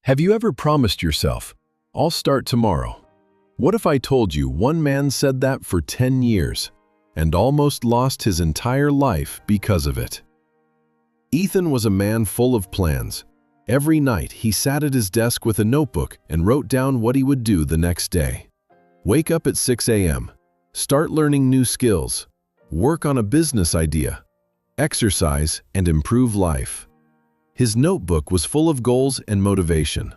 Have you ever promised yourself, "I'll start tomorrow"? What if I told you one man said that for 10 years and almost lost his entire life because of it? Ethan was a man full of plans. Every night he sat at his desk with a notebook and wrote down what he would do the next day. Wake up at 6 a.m., start learning new skills, work on a business idea, exercise, and improve life. His notebook was full of goals and motivation.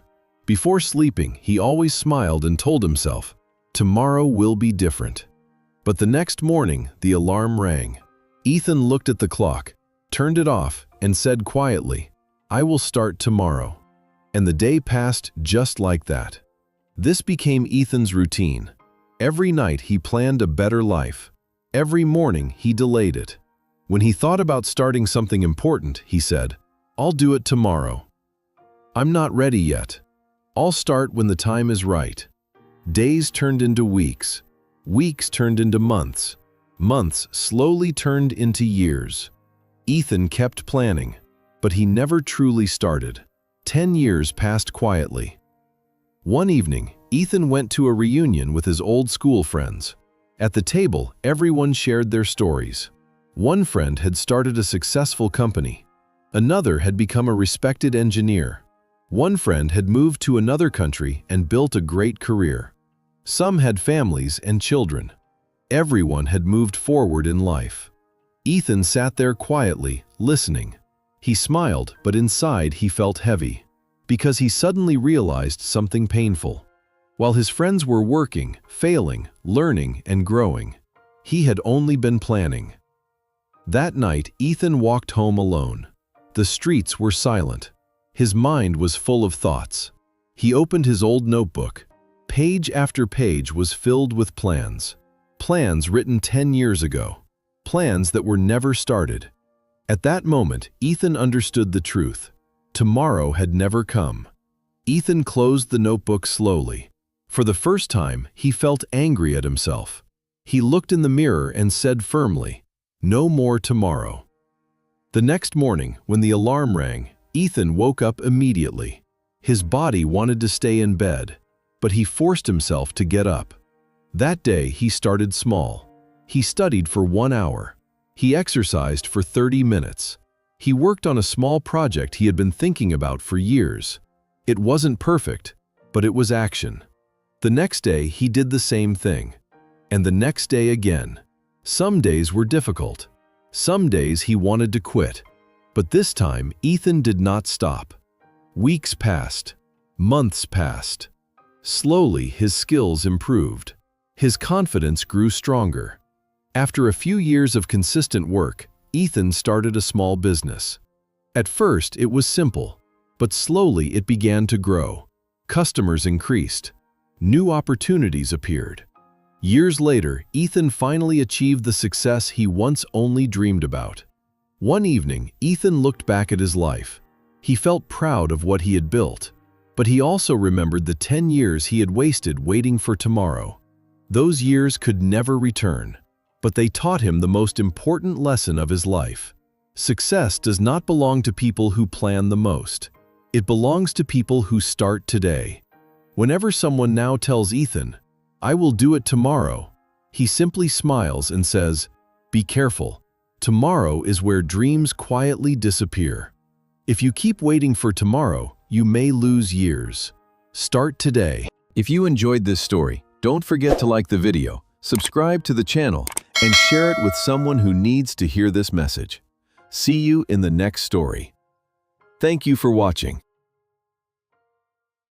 Before sleeping, he always smiled and told himself, "Tomorrow will be different." But the next morning, the alarm rang. Ethan looked at the clock, turned it off, and said quietly, "I will start tomorrow." And the day passed just like that. This became Ethan's routine. Every night he planned a better life. Every morning he delayed it. When he thought about starting something important, he said, "I'll do it tomorrow. I'm not ready yet. I'll start when the time is right." Days turned into weeks. Weeks turned into months. Months slowly turned into years. Ethan kept planning, but he never truly started. 10 years passed quietly. One evening, Ethan went to a reunion with his old school friends. At the table, everyone shared their stories. One friend had started a successful company. Another had become a respected engineer. One friend had moved to another country and built a great career. Some had families and children. Everyone had moved forward in life. Ethan sat there quietly, listening. He smiled, but inside he felt heavy, because he suddenly realized something painful. While his friends were working, failing, learning, and growing, he had only been planning. That night, Ethan walked home alone. The streets were silent. His mind was full of thoughts. He opened his old notebook. Page after page was filled with plans. Plans written 10 years ago. Plans that were never started. At that moment, Ethan understood the truth. Tomorrow had never come. Ethan closed the notebook slowly. For the first time, he felt angry at himself. He looked in the mirror and said firmly, "No more tomorrow." The next morning, when the alarm rang, Ethan woke up immediately. His body wanted to stay in bed, but he forced himself to get up. That day, he started small. He studied for 1 hour. He exercised for 30 minutes. He worked on a small project he had been thinking about for years. It wasn't perfect, but it was action. The next day, he did the same thing. And the next day again. Some days were difficult. Some days he wanted to quit. But this time, Ethan did not stop. Weeks passed. Months passed. Slowly, his skills improved. His confidence grew stronger. After a few years of consistent work, Ethan started a small business. At first, it was simple, but slowly it began to grow. Customers increased. New opportunities appeared. Years later, Ethan finally achieved the success he once only dreamed about. One evening, Ethan looked back at his life. He felt proud of what he had built, but he also remembered the 10 years he had wasted waiting for tomorrow. Those years could never return, but they taught him the most important lesson of his life. Success does not belong to people who plan the most. It belongs to people who start today. Whenever someone now tells Ethan, "I will do it tomorrow," he simply smiles and says, "Be careful. Tomorrow is where dreams quietly disappear." If you keep waiting for tomorrow, you may lose years. Start today. If you enjoyed this story, don't forget to like the video, subscribe to the channel, and share it with someone who needs to hear this message. See you in the next story. Thank you for watching.